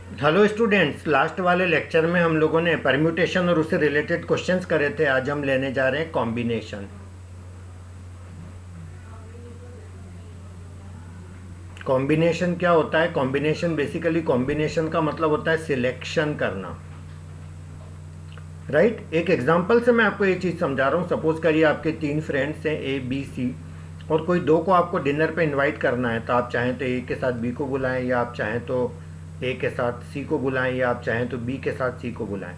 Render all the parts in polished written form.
Hello students, last वाले lecture में हम लोगों ने परम्यूटेशन और उससे रिलेटेड क्वेश्चंस करे थे। आज हम लेने जा रहे हैं कॉम्बिनेशन। कॉम्बिनेशन क्या होता है? कॉम्बिनेशन बेसिकली, कॉम्बिनेशन का मतलब होता है सिलेक्शन करना, राइट। एक एग्जांपल से मैं आपको ये चीज़ समझा रहा हूँ। सपोज करिए आपके 3 फ्रेंड्स हैं, ए बी सी, और कोई 2 को आपको डिनर पे इनवाइट करना है। तो आप चाहें तो ए के साथ बी को बुलाएं, या आप चाहें तो ए के साथ सी को बुलाएं, या आप चाहें तो बी के साथ सी को बुलाएं।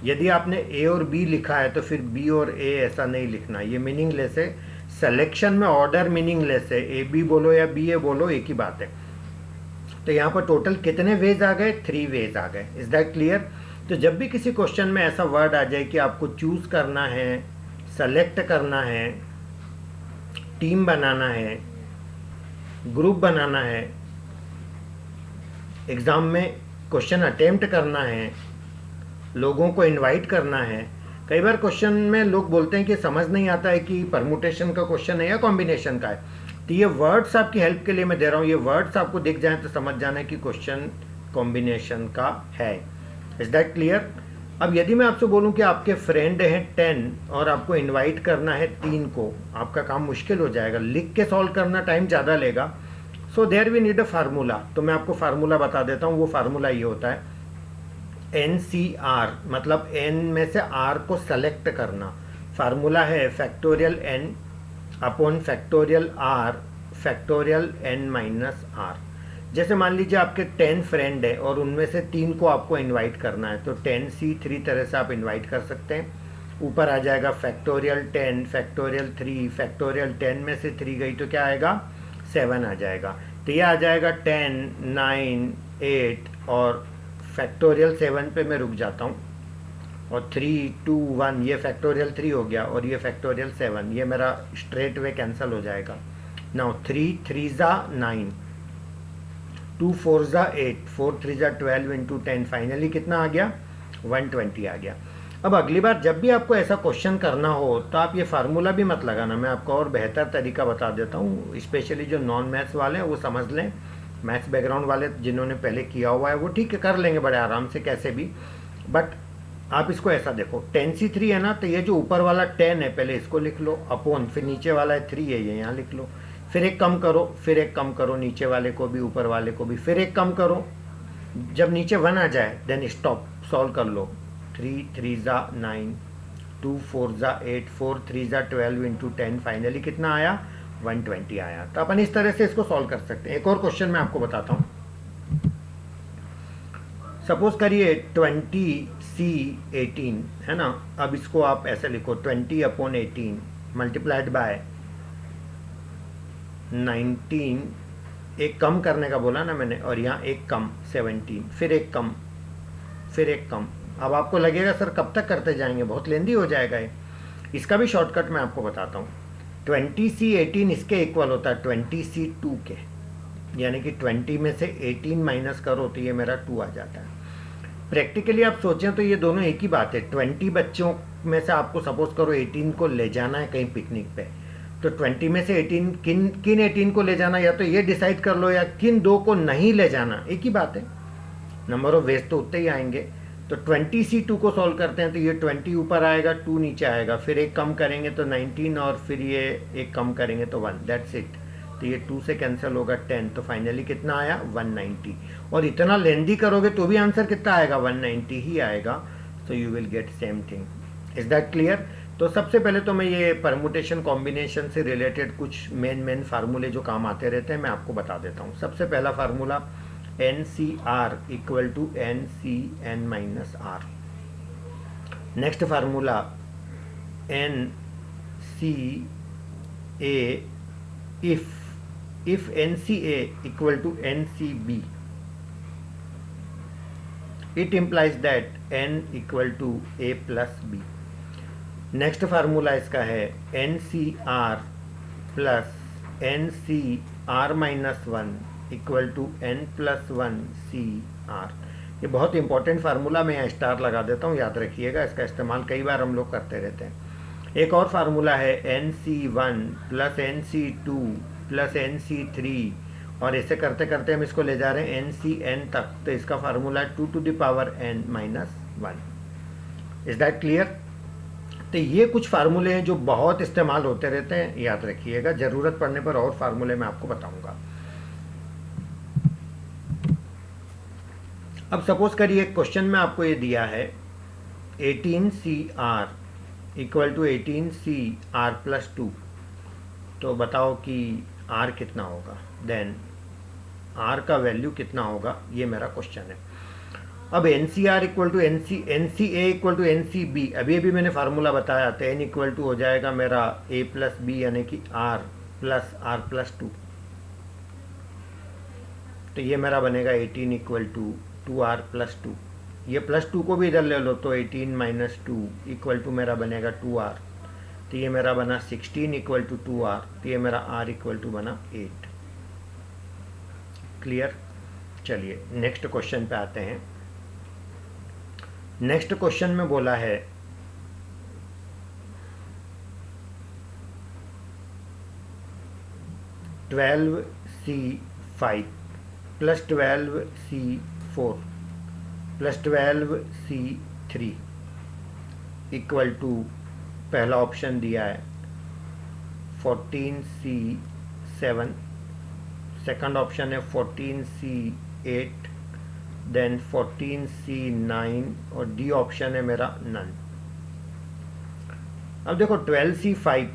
यदि आपने ए और बी लिखा है तो फिर बी और ए ऐसा नहीं लिखना, ये मीनिंगलेस है। सिलेक्शन में ऑर्डर मीनिंगलेस है, ए बी बोलो या बी ए बोलो, एक ही बात है। तो यहाँ पर टोटल कितने वेज आ गए? 3 वेज आ गए। Is that clear? तो जब भी किसी क्वेश्चन में ऐसा वर्ड आ जाए कि आपको चूज करना है, सेलेक्ट करना है, टीम बनाना है, ग्रुप बनाना है, एग्ज़ाम में क्वेश्चन अटेम्प्ट करना है, लोगों को इनवाइट करना है। कई बार क्वेश्चन में लोग बोलते हैं कि समझ नहीं आता है कि परमुटेशन का क्वेश्चन है या कॉम्बिनेशन का है। तो ये वर्ड्स आपकी हेल्प के लिए मैं दे रहा हूँ। ये वर्ड्स आपको दिख जाए तो समझ जाना है कि क्वेश्चन कॉम्बिनेशन का है। Is that clear? अब यदि मैं आपसे बोलूं कि आपके फ्रेंड हैं 10 और आपको इनवाइट करना है 3 को, आपका काम मुश्किल हो जाएगा। लिख के सॉल्व करना टाइम ज़्यादा लेगा। So there we need a formula. तो मैं आपको फार्मूला बता देता हूँ। वो फार्मूला ये होता है NCR, मतलब n में से r को सेलेक्ट करना। फार्मूला है factorial n upon factorial r factorial n minus r। जैसे मान लीजिए आपके 10 फ्रेंड है और उनमें से 3 को आपको इनवाइट करना है, तो 10C 3 तरह से आप इनवाइट कर सकते हैं। ऊपर आ जाएगा फैक्टोरियल 10 फैक्टोरियल 3 फैक्टोरियल 10 में से 3 गई तो क्या आएगा? 7 आ जाएगा। तो ये आ जाएगा 10 9 8 और फैक्टोरियल 7 पे मैं रुक जाता हूँ, और 3 2 1 ये फैक्टोरियल 3 हो गया, और ये फैक्टोरियल 7, ये मेरा स्ट्रेट वे कैंसिल हो जाएगा। नाउ 3 3 ज़ा 9, 2 4 ज़ा 8, 4 3 ज़ा 12 इंटू 10, फाइनली कितना आ गया? 120 आ गया। अब अगली बार जब भी आपको ऐसा क्वेश्चन करना हो तो आप ये फार्मूला भी मत लगाना। मैं आपको और बेहतर तरीका बता देता हूँ। स्पेशली जो नॉन मैथ्स वाले हैं वो समझ लें। मैथ्स बैकग्राउंड वाले जिन्होंने पहले किया हुआ है वो ठीक है, कर लेंगे बड़े आराम से कैसे भी। बट आप इसको ऐसा देखो, 10C3 है ना, तो ये जो ऊपर वाला 10 है पहले इसको लिख लो, अपॉन फिर नीचे वाला 3 है ये यहाँ लिख लो, फिर एक कम करो, फिर एक कम करो, नीचे वाले को भी ऊपर वाले को भी, फिर एक कम करो। जब नीचे 1 आ जाए देन स्टॉप, सॉल्व कर लो। 3 3 ज़ा 9, 2 4 ज़ा 8, 4 3 ज़ा 12 इंटू 10, फाइनली कितना आया? 120 आया। तो अपन इस तरह से इसको सॉल्व कर सकते हैं। एक और क्वेश्चन मैं आपको बताता हूँ। सपोज करिए 20C18 है ना। अब इसको आप ऐसे लिखो 20 अपॉन 18 मल्टीप्लाइड बाय 19, एक कम करने का बोला ना मैंने, और यहाँ एक कम 17, फिर एक कम, फिर एक कम। अब आपको लगेगा सर कब तक करते जाएंगे, बहुत लेंदी हो जाएगा ये। इसका भी शॉर्टकट मैं आपको बताता हूँ। 20C18 इसके इक्वल होता है 20C2 के, यानी कि 20 में से 18 माइनस करो तो ये मेरा 2 आ जाता है। प्रैक्टिकली आप सोचें तो ये दोनों एक ही बात है। 20 बच्चों में से आपको सपोज करो 18 को ले जाना है कहीं पिकनिक पे, तो 20 में से 18 किन 18 को ले जाना, या तो ये डिसाइड कर लो, या किन 2 को नहीं ले जाना, एक ही बात है। नंबर ऑफ वेज तो उतने ही आएंगे। तो 20C2 को सॉल्व करते हैं तो ये 20 ऊपर आएगा, 2 नीचे आएगा, फिर एक कम करेंगे तो 19, और फिर ये एक कम करेंगे तो 1, दैट्स इट। तो ये 2 से कैंसिल होगा 10, तो फाइनली कितना आया? 190। और इतना लेंदी करोगे तो भी आंसर कितना आएगा? 190 ही आएगा। So you will get same thing. Is that clear? तो सबसे पहले तो मैं ये परमुटेशन कॉम्बिनेशन से रिलेटेड कुछ मेन फार्मूले जो काम आते रहते हैं मैं आपको बता देता हूँ। सबसे पहला formula NCR equal to NCN minus R। Next formula NCA if NCA equal to NCB, it implies that N equal to A plus B। Next formula इसका है NCR plus NCR minus 1 equal to N plus 1 CR। ये बहुत important formula, मैं यहाँ star लगा देता हूँ, याद रखिएगा। इसका इस्तेमाल कई बार हम लोग करते रहते हैं। एक और फार्मूला है NC1 plus NC2 plus NC3 और ऐसे करते करते हम इसको ले जा रहे हैं NCN तक, तो इसका formula 2⁻n-1। Is that clear? तो ये कुछ फार्मूले हैं जो बहुत इस्तेमाल होते रहते हैं, याद रखिएगा, ज़रूरत पड़ने पर और फार्मूले मैं आपको बताऊंगा। अब सपोज करिए क्वेश्चन में आपको ये दिया है 18CR इक्वल टू 18CR+2, तो बताओ कि R कितना होगा, देन R का वैल्यू कितना होगा, ये मेरा क्वेश्चन है। अब NCR equal to NCA equal to NCB, अभी मैंने फार्मूला बताया था, N इक्वल टू हो जाएगा मेरा A+B यानी कि R प्लस R+2, तो ये मेरा बनेगा 18 इक्वल टू 2R+2। ये +2 को भी इधर ले लो तो 18 - 2 इक्वल टू मेरा बनेगा 2R, तो ये मेरा बना 16 इक्वल टू 2R, तो ये मेरा R इक्वल टू बना 8। क्लियर? चलिए नेक्स्ट क्वेश्चन पे आते हैं। नेक्स्ट क्वेश्चन में बोला है (12C5 + 12C4 + 12C3 equal to, पहला ऑप्शन दिया है 14C7, सेकंड ऑप्शन है 14C8, देन 14C9 और डी ऑप्शन है मेरा नन। अब देखो 12C5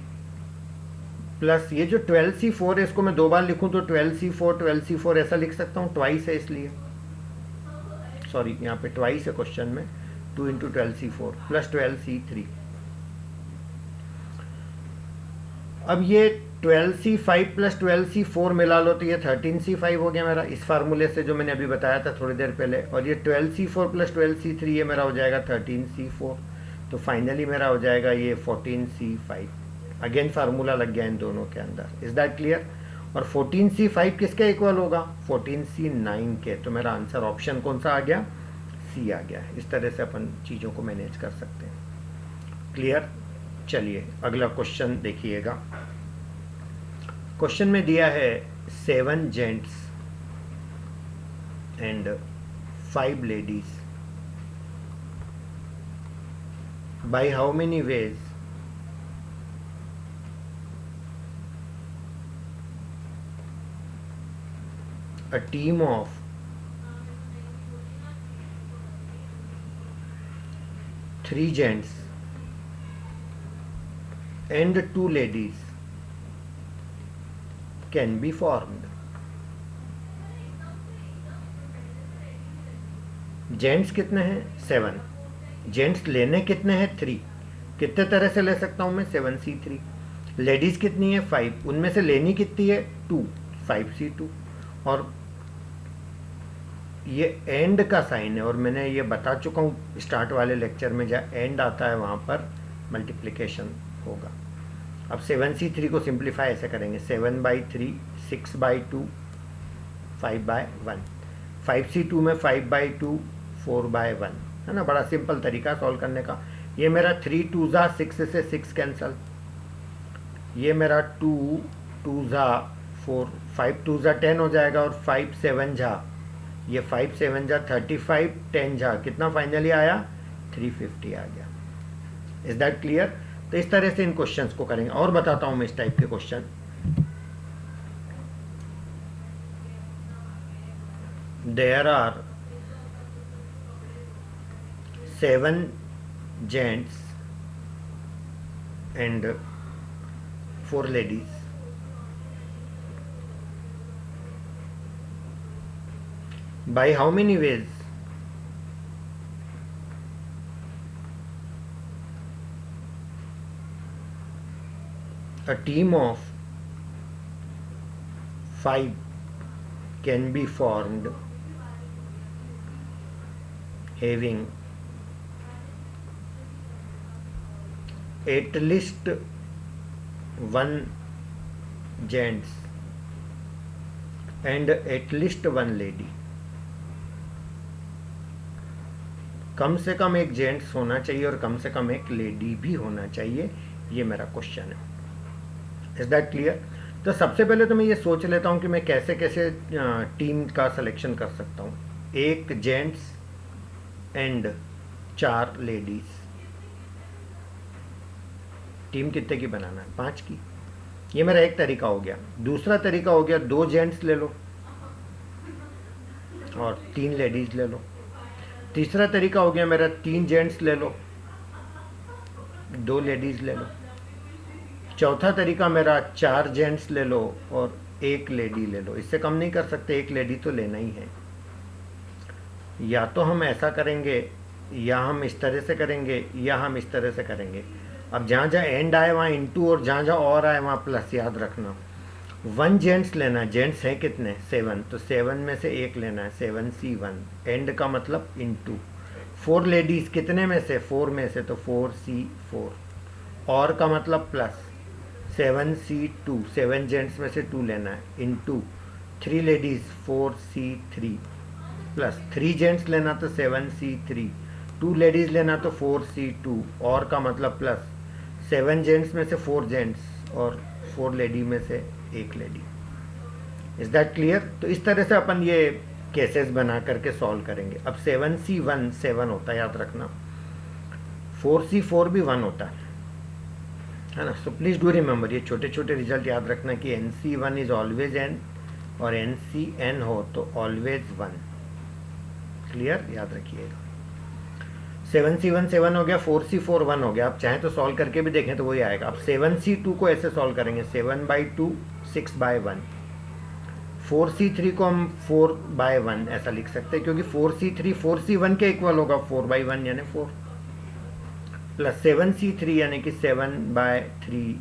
प्लस ये जो 12C4 है, इसको मैं दो बार लिखूं तो 12C4 ऐसा लिख सकता हूँ, ट्वाइस है इसलिए, सॉरी यहाँ पे ट्वाइस है क्वेश्चन में, 2 × 12C4 प्लस 12C3। अब ये 12C5 प्लस 12C4 मिला लो तो ये 13C5 हो गया मेरा, इस फार्मूले से जो मैंने अभी बताया था थोड़ी देर पहले, और ये 12C4 प्लस 12C3 ये मेरा हो जाएगा 13C4, तो फाइनली मेरा हो जाएगा ये 14C5। अगेन फार्मूला लग गया इन दोनों के अंदर। Is that clear? और 14C5 किसके इक्वल होगा? 14C9 के। तो मेरा आंसर ऑप्शन कौन सा आ गया? सी आ गया। इस तरह से अपन चीज़ों को मैनेज कर सकते हैं। क्लियर? चलिए अगला क्वेश्चन देखिएगा। क्वेश्चन में दिया है 7 gents and 5 ladies, by how many veg a team of 3 gents and 2 ladies can be formed. Gents कितने हैं? 7। जेंट्स लेने कितने हैं? 3। कितने तरह से ले सकता हूं मैं? 7C3। लेडीज कितनी है? 5। उनमें से लेनी कितनी है? 2, 5C2। और ये एंड का साइन है, और मैंने ये बता चुका हूँ स्टार्ट वाले लेक्चर में, जहाँ एंड आता है वहाँ पर मल्टीप्लिकेशन होगा। अब 7C3 को सिंप्लीफाई ऐसे करेंगे, 7/3, 6/2, 5/1। 5C2 में 5/2, 4/1, है ना। बड़ा सिंपल तरीका सॉल्व करने का। ये मेरा 3 2 ज़ा 6 से 6 कैंसल, ये मेरा 2 2 ज़ा 4, 5 2 ज़ा 10 हो जाएगा, और 5 7 ज़ा, ये 5 7 ज़ा 35, 10 ज़ा कितना फाइनली आया? 350 आ गया। Is that clear? तो इस तरह से इन क्वेश्चंस को करेंगे। और बताता हूं मैं इस टाइप के question. There are 7 gents and 4 ladies, by how many ways a team of 5 can be formed having at least 1 gents and at least 1 lady। कम से कम एक जेंट्स होना चाहिए और कम से कम एक लेडी भी होना चाहिए, ये मेरा क्वेश्चन है। Is that clear? तो सबसे पहले तो मैं ये सोच लेता हूँ कि मैं कैसे कैसे टीम का सिलेक्शन कर सकता हूँ। एक जेंट्स एंड 4 लेडीज। टीम कितने की बनाना है? 5 की। ये मेरा एक तरीका हो गया। दूसरा तरीका हो गया 2 जेंट्स ले लो और 3 लेडीज ले लो। तीसरा तरीका हो गया मेरा 3 जेंट्स ले लो, 2 लेडीज ले लो। चौथा तरीका मेरा 4 जेंट्स ले लो और 1 लेडी ले लो। इससे कम नहीं कर सकते, 1 लेडी तो लेना ही है। या तो हम ऐसा करेंगे, या हम इस तरह से करेंगे, या हम इस तरह से करेंगे। अब जहाँ जहाँ एंड आए वहाँ इनटू, और जहाँ जहाँ और आए वहाँ प्लस। याद रखना 1 जेंट्स लेना है। जेंट्स हैं कितने? 7, तो 7 में से 1 लेना है, 7C1। एंड का मतलब इनटू। 4 लेडीज कितने में से? 4 में से, तो 4C4। और का मतलब प्लस, 7C2। 7 जेंट्स में से 2 लेना है, into 3 ladies 4C3 plus 3 gents लेना तो 7C3, 2 लेडीज लेना तो 4C2। और का मतलब प्लस 7 जेंट्स में से 4 जेंट्स और 4 लेडी में से 1 लेडी। Is that clear? तो इस तरह से अपन ये केसेस बना करके सॉल्व करेंगे। अब 7C1 7 होता है, याद रखना। 4C4 भी 1 होता है ना। सो प्लीज डू रिमेंबर, ये छोटे छोटे रिजल्ट याद रखना कि NC1 इज ऑलवेज n और NCN हो तो ऑलवेज 1। क्लियर? याद रखिएगा। 7C1 7 हो गया, 4C4 1 हो गया। आप चाहें तो सॉल्व करके भी देखें तो वही आएगा। अब 7C2 को ऐसे सॉल्व करेंगे, 7/2 6/1। 4C3 को हम 4/1 ऐसा लिख सकते हैं, क्योंकि 4C3 4C1 के इक्वल होगा, 4/1 यानी 4, प्लस 7C3 यानी कि 7/3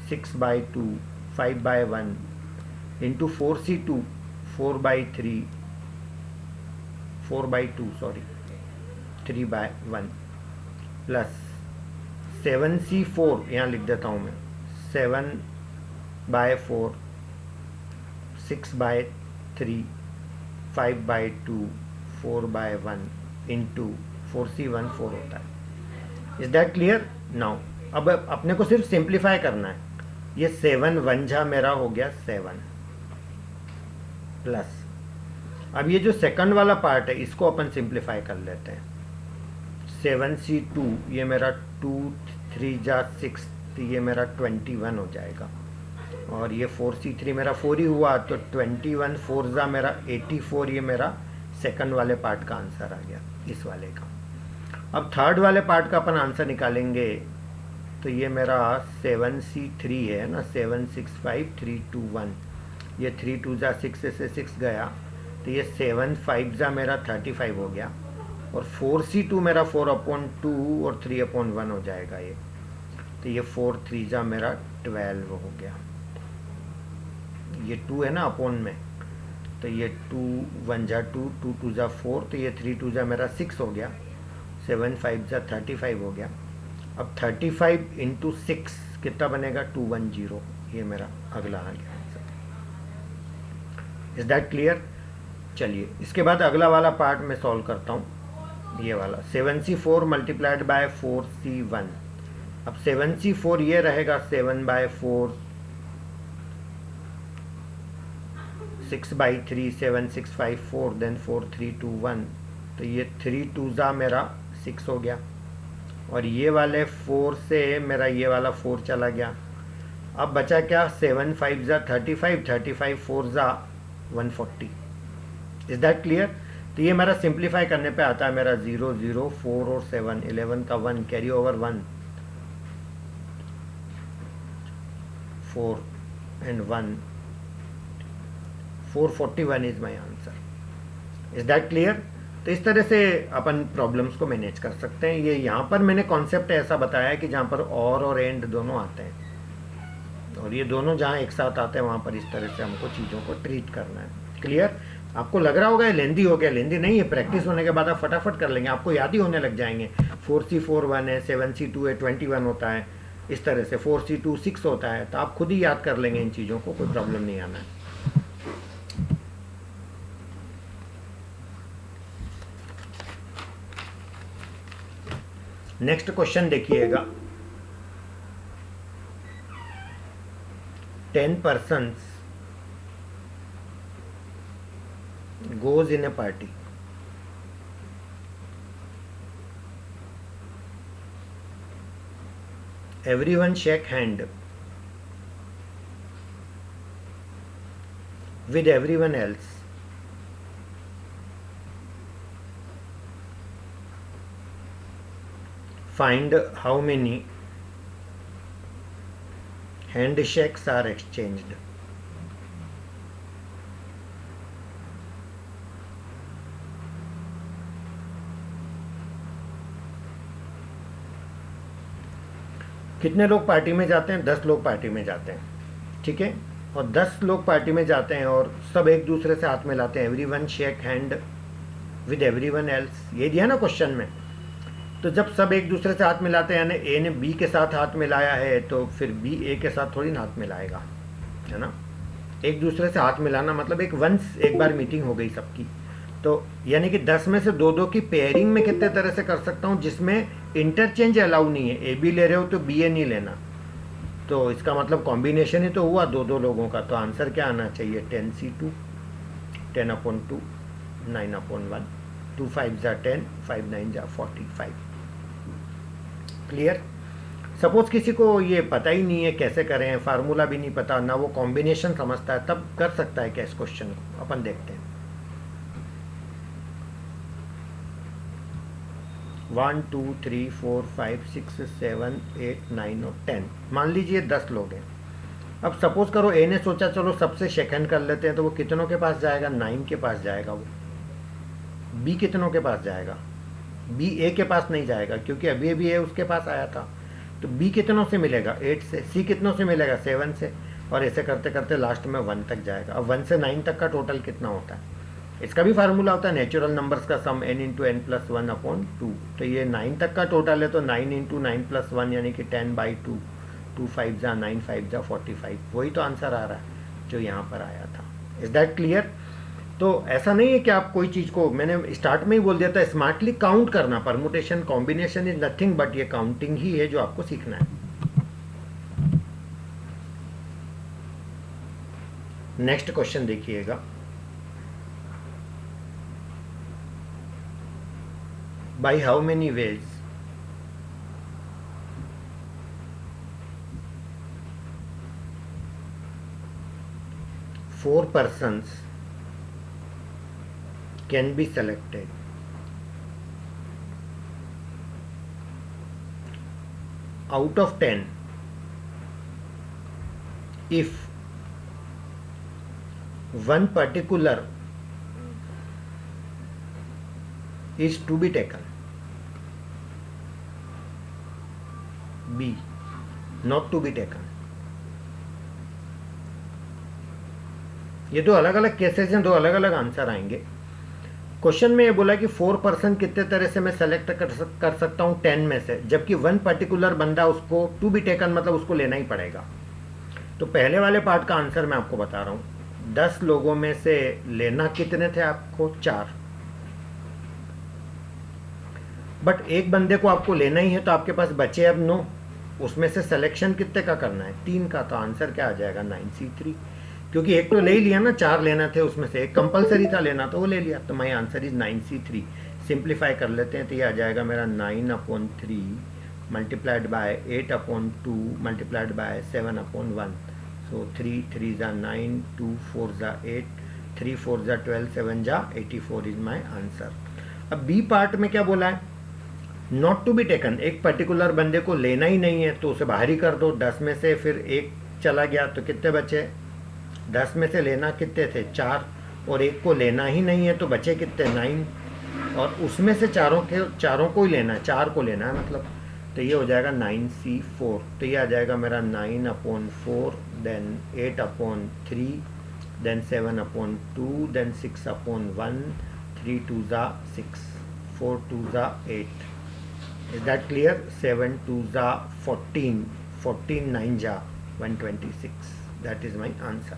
6/2 5/1 into 4C2 4/3 4/2 sorry 3/1 plus 7C4 यहाँ लिख देता हूँ मैं, 7/4 6/3 5/2 4/1 इंटू 4C1 4 होता है। Is that clear? नाउ अब अपने को सिर्फ सिंप्लीफाई करना है। ये 7 1 जा मेरा हो गया 7 प्लस, अब ये जो सेकंड वाला पार्ट है इसको अपन सिंप्लीफाई कर लेते हैं। 7C2 ये मेरा 2 3 जा 6, तो ये मेरा 21 हो जाएगा। और ये 4C3 मेरा 4 ही हुआ, तो 21 4 जा मेरा 84। ये मेरा सेकंड वाले पार्ट का आंसर आ गया, इस वाले का। अब थर्ड वाले पार्ट का अपन आंसर निकालेंगे, तो ये मेरा 7C3 है ना, 7 6 5 3 2 1। ये 3 2 जा 6 से 6 गया, तो ये 7 5 जा मेरा 35 हो गया। और 4C2 मेरा 4/2 और 3/1 हो जाएगा ये, तो ये 4 3 जा मेरा 12 हो गया। ये 2 है ना अपॉन में, तो ये 2 1 जा 2 2 2 जा 4, तो ये 3 2 जा मेरा 6 हो गया। 7 5 जा 35 हो गया। अब 35 इंटू 6 कितना बनेगा? 210। ये मेरा अगला आ गया आंसर। Is that clear? चलिए इसके बाद अगला वाला पार्ट मैं सॉल्व करता हूँ, ये वाला 7C4 मल्टीप्लाइड बाय 4C1। अब 7C4 ये रहेगा 7/4 6/3 7 6 5 4 देन 4 3 2 1, तो ये 3 2 जा मेरा 6 हो गया। और ये वाले 4 से मेरा ये वाला 4 चला गया। अब बचा क्या? 7 5 जा 35 35 4 जा 140। Is that clear? तो ये मेरा सिंप्लीफाई करने पे आता है मेरा 0 0 4 और 7 11 का 1 carry over 1 4 and 1 441 is my answer. Is that clear? तो इस तरह से अपन प्रॉब्लम्स को मैनेज कर सकते हैं। ये यहाँ पर मैंने कॉन्सेप्ट ऐसा बताया है कि जहाँ पर और एंड दोनों आते हैं, और ये दोनों जहाँ एक साथ आते हैं वहाँ पर इस तरह से हमको चीज़ों को ट्रीट करना है। क्लियर? आपको लग रहा होगा ये लेंदी हो गया, लेंदी नहीं है। प्रैक्टिस होने के बाद आप फटाफट कर लेंगे, आपको याद ही होने लग जाएंगे। 4C4 1 है, 7C2 है 21 होता है, इस तरह से 4C2 6 होता है, तो आप खुद ही याद कर लेंगे इन चीज़ों को, कोई प्रॉब्लम नहीं आना है। नेक्स्ट क्वेश्चन देखिएगा, 10 persons goes in a party, everyone shake hand with everyone else, find how many handshakes are exchanged. कितने लोग पार्टी में जाते हैं? 10 लोग पार्टी में जाते हैं, ठीक है। और 10 लोग पार्टी में जाते हैं और सब एक दूसरे से हाथ मिलाते हैं, everyone shake hand with everyone else, ये दिया ना क्वेश्चन में। तो जब सब एक दूसरे से हाथ मिलाते हैं, यानी ए ने बी के साथ हाथ मिलाया है, तो फिर बी ए के साथ थोड़ी ना हाथ मिलाएगा, है ना। एक दूसरे से हाथ मिलाना मतलब एक बार मीटिंग हो गई सबकी। तो यानी कि 10 में से 2-2 की पेयरिंग में कितने तरह से कर सकता हूँ, जिसमें इंटरचेंज अलाउ नहीं है। ए बी ले रहे हो तो बी ए नहीं लेना, तो इसका मतलब कॉम्बिनेशन ही तो हुआ 2-2 लोगों का। तो आंसर क्या आना चाहिए? 10C2, 10/2, 9/1, 2 5 जा 10, 5 9 जा 45। क्लियर। सपोज किसी को ये पता ही नहीं है कैसे करें, फार्मूला भी नहीं पता, ना वो कॉम्बिनेशन समझता है, तब कर सकता है क्या इस क्वेश्चन को? अपन देखते हैं। 1 2 3 4 5 6 7 8 9 और 10, मान लीजिए 10 लोग हैं। अब सपोज करो ए ने सोचा चलो सबसे सेकंड कर लेते हैं, तो वो कितनों के पास जाएगा? 9 के पास जाएगा। वो बी कितनों के पास जाएगा? बी ए के पास नहीं जाएगा, क्योंकि अभी अभी ए उसके पास आया था। तो बी कितनों से मिलेगा? 8 से। सी कितनों से मिलेगा? 7 से। और ऐसे करते करते लास्ट में 1 तक जाएगा। अब 1 से 9 तक का टोटल कितना होता है? इसका भी फार्मूला होता है नेचुरल नंबर्स का सम n × n+1/2। तो ये 9 तक का टोटल है, तो 9 × 9+1 यानी कि 10/2, 2 5 जा 9 5 जा 45। वही तो आंसर आ रहा है जो यहाँ पर आया था। Is that clear? तो ऐसा नहीं है कि आप कोई चीज़ को, मैंने स्टार्ट में ही बोल दिया था, स्मार्टली काउंट करना। Permutation combination is nothing but ये काउंटिंग ही है जो आपको सीखना है। नेक्स्ट क्वेश्चन देखिएगा। By how many ways four persons can be selected out of 10 if one particular is to be taken? B, not to be taken. ये दो अलग अलग केसेस हैं, दो अलग अलग आंसर आएंगे। क्वेश्चन में ये बोला कि 4% कितने तरह से मैं सेलेक्ट कर सकता हूँ 10 में से, जबकि वन पर्टिकुलर बंदा उसको टू बी टेकन मतलब उसको लेना ही पड़ेगा। तो पहले वाले पार्ट का आंसर मैं आपको बता रहा हूँ। 10 लोगों में से लेना कितने थे आपको? 4। बट एक बंदे को आपको लेना ही है, तो आपके पास बचे अब 9। उसमें से सिलेक्शन कितने का करना है? 3 का। तो आंसर क्या आ जाएगा? 9C3, क्योंकि एक तो ले ही लिया ना, 4 लेना थे, उसमें से एक कंपलसरी था लेना, तो वो ले लिया। तो my answer is 9C3। Simplify कर लेते हैं, तो ये आ जाएगा मेरा 9/3 मल्टीप्लाइड बाय 8/2 मल्टीप्लाइड बाय 7/1। सो 3 3 जा 9, 2 4 जा 8, 3 4 जा 12, 7 जा 84 इज माई आंसर। अब बी पार्ट में क्या बोला है? नॉट टू बी टेकन, एक पर्टिकुलर बंदे को लेना ही नहीं है, तो उसे बाहर ही कर दो। 10 में से फिर एक चला गया, तो कितने बचे? 10 में से लेना कितने थे? 4, और एक को लेना ही नहीं है, तो बचे कितने? 9, और उसमें से चारों को ही लेना है, 4 को लेना है मतलब। तो ये हो जाएगा 9C4। तो ये आ जाएगा मेरा 9/4, देन 8/3, देन 7/2, देन 6/1, 3 2 जा 6, 4 2 जा 8। Is that clear? 7 2 जा 14, 14 9 जा 126. That is my answer.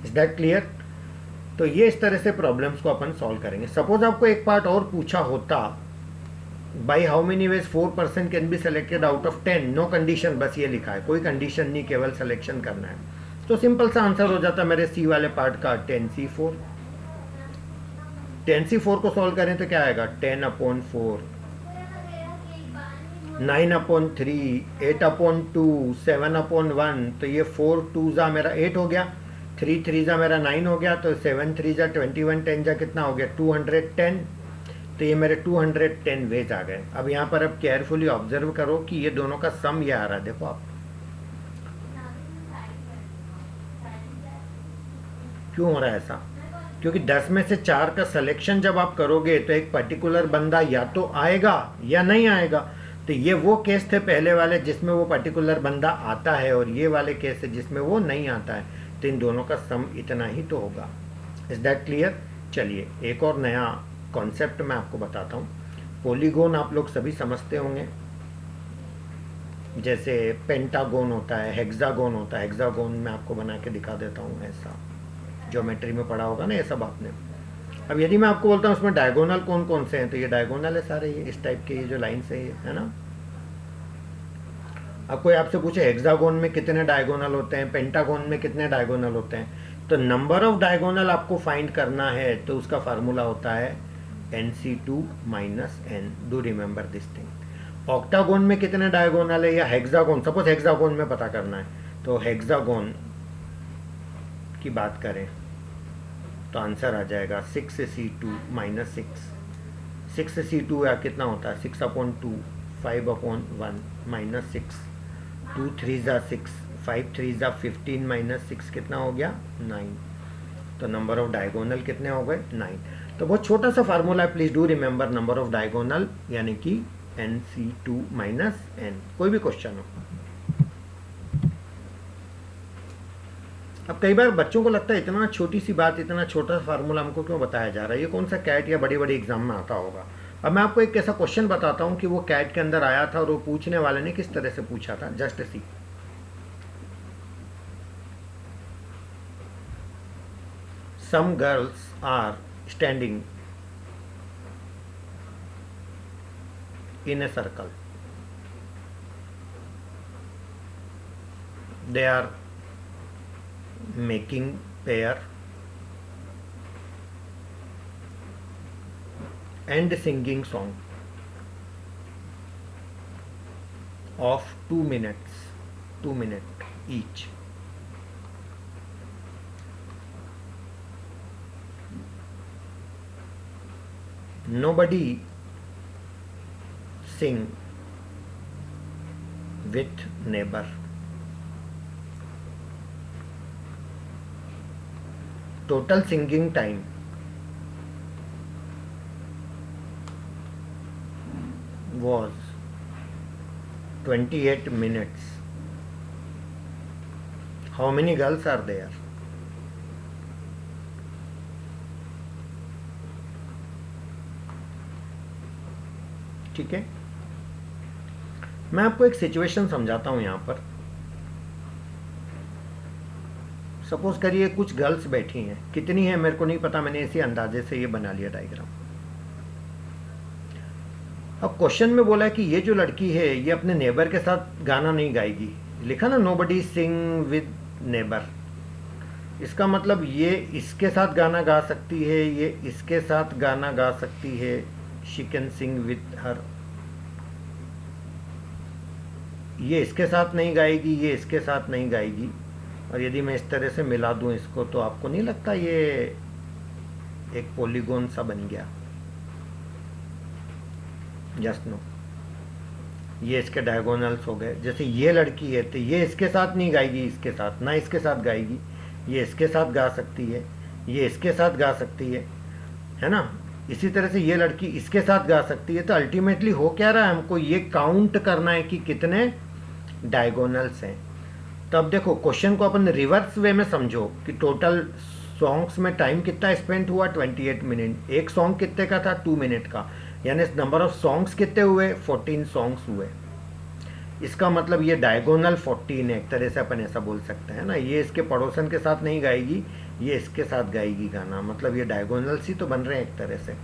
Is that clear? तो ये इस तरह से प्रॉब्लम्स को अपन सॉल्व करेंगे। सपोज आपको एक पार्ट और पूछा होता, by how many ways 4% can be selected out of 10, no condition, बस ये लिखा है, कोई कंडीशन नहीं, केवल सिलेक्शन करना है। तो सिंपल सा आंसर हो जाता मेरे सी वाले पार्ट का 10C4। 10C4 को सॉल्व करें तो क्या आएगा 10/4, 9/3, 8/2, 7/1। तो ये 4 2 जा मेरा 8 हो गया, 3 3 जा मेरा 9 हो गया, तो 7 3 जा 21, 10 जा कितना हो गया 210। तो ये मेरे 210 वेज आ गए। अब यहाँ पर अब केयरफुली ऑब्जर्व करो कि ये दोनों का सम ये आ रहा है, देखो आप क्यों हो रहा है ऐसा, क्योंकि 10 में से 4 का सिलेक्शन जब आप करोगे तो एक पर्टिकुलर बंदा या तो आएगा या नहीं आएगा। तो ये वो केस थे पहले वाले जिसमें वो पर्टिकुलर बंदा आता है, और ये वाले केस है जिसमें वो नहीं आता है। तो इन दोनों का सम इतना ही तो होगा। Is that clear? चलिए एक और नया कॉन्सेप्ट मैं आपको बताता हूँ। पॉलीगोन आप लोग सभी समझते होंगे, जैसे पेंटागोन होता है, हेक्सागोन होता है। हेक्सागोन मैं आपको बना के दिखा देता हूँ, ऐसा ज्योमेट्री में पढ़ा होगा ना ये सब आपने। अब यदि मैं आपको बोलता हूँ उसमें डायगोनल कौन कौन से हैं, तो ये डायगोनल है सारे, ये इस टाइप के ये जो लाइन्स है ना। अब कोई आपसे पूछे हेक्सागोन में कितने डायगोनल होते हैं, पेंटागोन में कितने डायगोनल होते हैं, तो नंबर ऑफ डायगोनल आपको फाइंड करना है तो उसका फार्मूला होता है NC2 - n। Do remember this thing. Octagon में कितने डायगोनल है, या हेक्सागोन, सपोज हेक्सागोन में पता करना है, तो हेक्सागोन की बात करें तो आंसर आ जाएगा 6C2 - 6। 6C2 या कितना होता है 6/2, 5/1 - 6, 2 3 जा 6, 5 3 जा 15 - 6 कितना हो गया 9। तो नंबर ऑफ डायगोनल कितने हो गए 9। तो बहुत छोटा सा फार्मूला है, please do remember number of diagonal यानी कि NC2 - n। कोई भी क्वेश्चन हो। अब कई बार बच्चों को लगता है इतना छोटी सी बात, इतना छोटा सा फार्मूला हमको क्यों बताया जा रहा है, ये कौन सा कैट या बड़ी बड़ी एग्जाम में आता होगा। अब मैं आपको एक ऐसा क्वेश्चन बताता हूँ कि वो कैट के अंदर आया था और वो पूछने वाले ने किस तरह से पूछा था। Just see, some girls are standing in a circle. They are making pair and singing song of 2 minutes, 2 minutes each. Nobody sing with neighbor. Total singing time was 28 minutes. How many girls are there? ठीक है, मैं आपको एक situation समझाता हूं। यहां पर suppose करिए कुछ गर्ल्स बैठी हैं, कितनी है मेरे को नहीं पता, मैंने इसी अंदाजे से ये बना लिया डायग्राम। अब क्वेश्चन में बोला है कि ये जो लड़की है ये अपने नेबर के साथ गाना नहीं गाएगी, लिखा ना नोबडी सिंग विद नेबर। इसका मतलब ये इसके साथ गाना गा सकती है, ये इसके साथ गाना गा सकती है, she can sing with her. ये इसके साथ नहीं गाएगी, ये इसके साथ नहीं गाएगी। और यदि मैं इस तरह से मिला दूं इसको, तो आपको नहीं लगता ये एक पॉलीगोन सा बन गया? जस्ट नो, ये इसके डायगोनल्स हो गए। जैसे ये लड़की है तो ये इसके साथ नहीं गाएगी, इसके साथ ना इसके साथ गाएगी, ये इसके साथ गा सकती है, ये इसके साथ गा सकती है ना। इसी तरह से ये लड़की इसके साथ गा सकती है। तो अल्टीमेटली हो क्या रहा है, हमको ये काउंट करना है कि कितने डायगोनल्स हैं। तो अब देखो क्वेश्चन को अपन रिवर्स वे में समझो कि टोटल सॉन्ग्स में टाइम कितना स्पेंड हुआ 28 मिनट। एक सॉन्ग कितने का था 2 मिनट का, यानी नंबर ऑफ सॉन्ग्स कितने हुए 14 सॉन्ग्स हुए। इसका मतलब ये डायगोनल 14 है, एक तरह से अपन ऐसा बोल सकते हैं ना। ये इसके पड़ोसन के साथ नहीं गाएगी, ये इसके साथ गाएगी गाना, मतलब ये डायगोनल्स ही तो बन रहे हैं एक तरह से।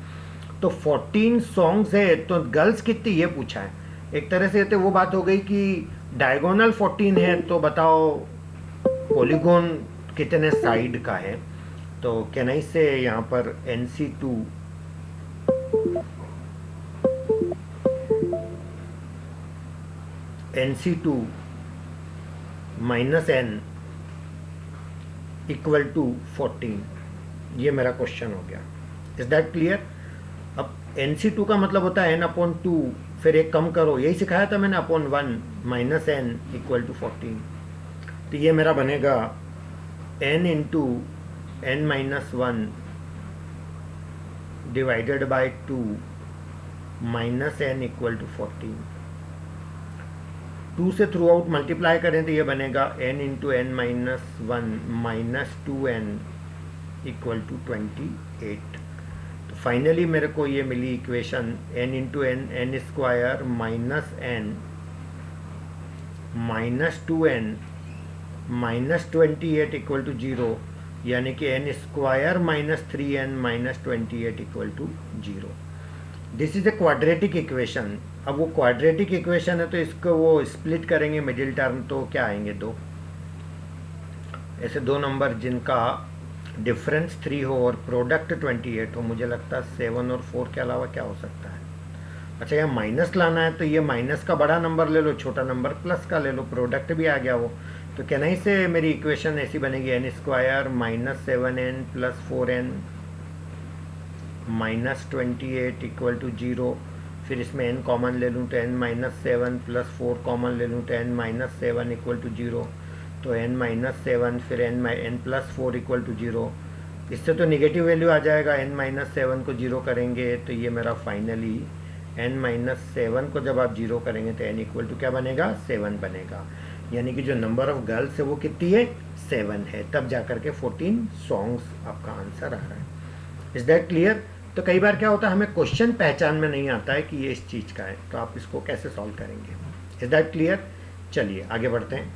तो 14 सॉन्ग्स है, तो गर्ल्स कितनी ये पूछा है। एक तरह से तो वो बात हो गई कि डायगोनल 14 है, तो बताओ पॉलीगॉन कितने साइड का है, तो कैन आई से यहाँ पर NC2 minus n equal to 14, ये मेरा क्वेश्चन हो गया। Is that clear? अब NC2 का मतलब होता है n/2, फिर एक कम करो, यही सिखाया था मैंने, upon 1 minus n equal to 14। तो ये मेरा बनेगा n into n-1 divided by 2 minus n equal to 14। 2 से थ्रू आउट मल्टीप्लाई करें तो ये बनेगा n into n-1 minus 2n equal to 28। तो फाइनली मेरे को ये मिली equation n into n square minus n minus 2n minus 28 equal to 0, यानी कि n square minus 3n minus 28 equal to 0। This is a quadratic equation. अब वो quadratic equation है तो इसको वो स्प्लिट करेंगे मिडिल टर्म, तो क्या आएंगे? 2 ऐसे 2 नंबर जिनका डिफरेंस 3 हो और प्रोडक्ट 28 हो। मुझे लगता है 7 और 4 के अलावा क्या हो सकता है? अच्छा, यहाँ माइनस लाना है तो ये माइनस का बड़ा नंबर ले लो, छोटा नंबर प्लस का ले लो, प्रोडक्ट भी आ गया वो। तो क्या नहीं से मेरी इक्वेशन ऐसी बनेगी n square minus 7n plus 4n minus 28 equal to 0। फिर इसमें n कॉमन ले लूँ तो n माइनस 7 प्लस 4 कॉमन ले लूँ तो n माइनस 7 इक्वल टू 0। तो n माइनस 7 फिर n प्लस 4 इक्वल टू 0। इससे तो निगेटिव वैल्यू आ जाएगा, n माइनस 7 को 0 करेंगे तो ये मेरा फाइनली n माइनस 7 को जब आप 0 करेंगे तो n इक्वल टू क्या बनेगा? 7 बनेगा। यानी कि जो नंबर ऑफ गर्ल्स है वो कितनी है? 7 है। तब जा कर के 14 सॉन्ग्स आपका आंसर आ रहा है। Is that clear? तो कई बार क्या होता है, हमें क्वेश्चन पहचान में नहीं आता है कि ये इस चीज़ का है, तो आप इसको कैसे सॉल्व करेंगे? Is that clear? चलिए आगे बढ़ते हैं।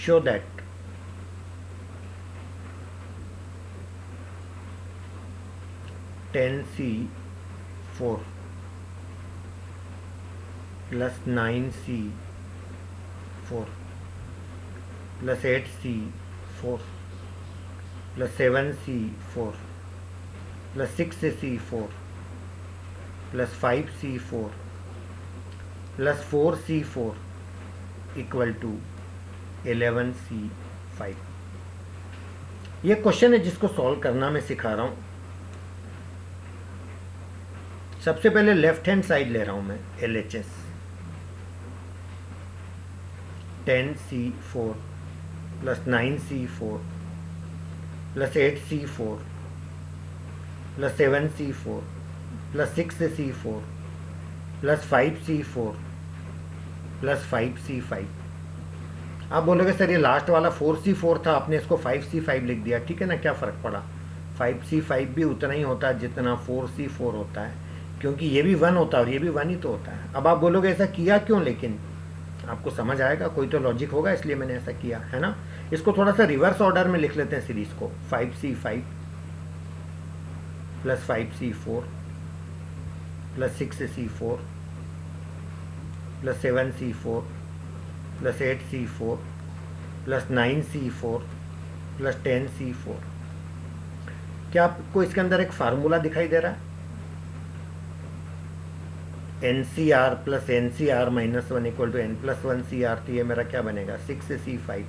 Show that (10C4) plus 9C4 plus 8C4 plus 7C4 plus 6C4 plus 5C4 plus 4C4 equal to 11C5। ये क्वेश्चन है जिसको सॉल्व करना मैं सिखा रहा हूँ। सबसे पहले लेफ्ट हैंड साइड ले रहा हूँ मैं, LHS 10C4 plus 9C4 plus 8C4 plus 7C4 plus 6C4 plus 5C4 plus 5C5। आप बोलोगे सर ये लास्ट वाला 4C4 था, आपने इसको 5C5 लिख दिया, ठीक है ना, क्या फ़र्क पड़ा? 5C5 भी उतना ही होता है जितना 4C4 होता है, क्योंकि ये भी 1 होता है और ये भी 1 ही तो होता है। अब आप बोलोगे ऐसा किया क्यों, लेकिन आपको समझ आएगा, कोई तो लॉजिक होगा, इसलिए मैंने ऐसा किया है ना। इसको थोड़ा सा रिवर्स ऑर्डर में लिख लेते हैं सीरीज को। 5C5 plus 5C4 plus 6C4 plus 7C4 plus 8C4 plus 9C4 plus 10C4। क्या आपको इसके अंदर एक फार्मूला दिखाई दे रहा है? NCR plus NCR minus 1 equal to n plus 1CR। तो ये मेरा क्या बनेगा? 6C5।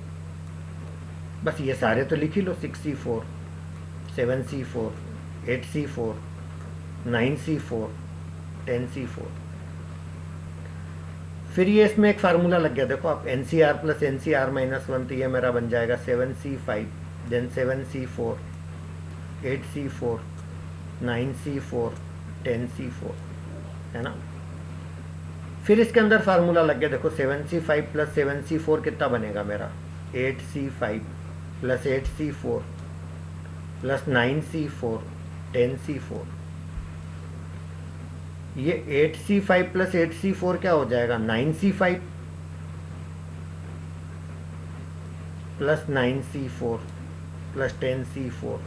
बस ये सारे तो लिख ही लो, 6C4 7C4 8C4 9C4 10C4। फिर ये इसमें एक फार्मूला लग गया, देखो आप, NCR प्लस NCR माइनस 1। तो ये मेरा बन जाएगा 7C5 then 7C4 8C4 9C4 10C4, है ना। फिर इसके अंदर फार्मूला लग गया, देखो 7C5 प्लस 7C4 कितना बनेगा मेरा? 8C5 plus 8C4 plus 9C4 10C4। ये 8C5 प्लस 8C4 क्या हो जाएगा? 9C5 plus 9C4 plus 10C4।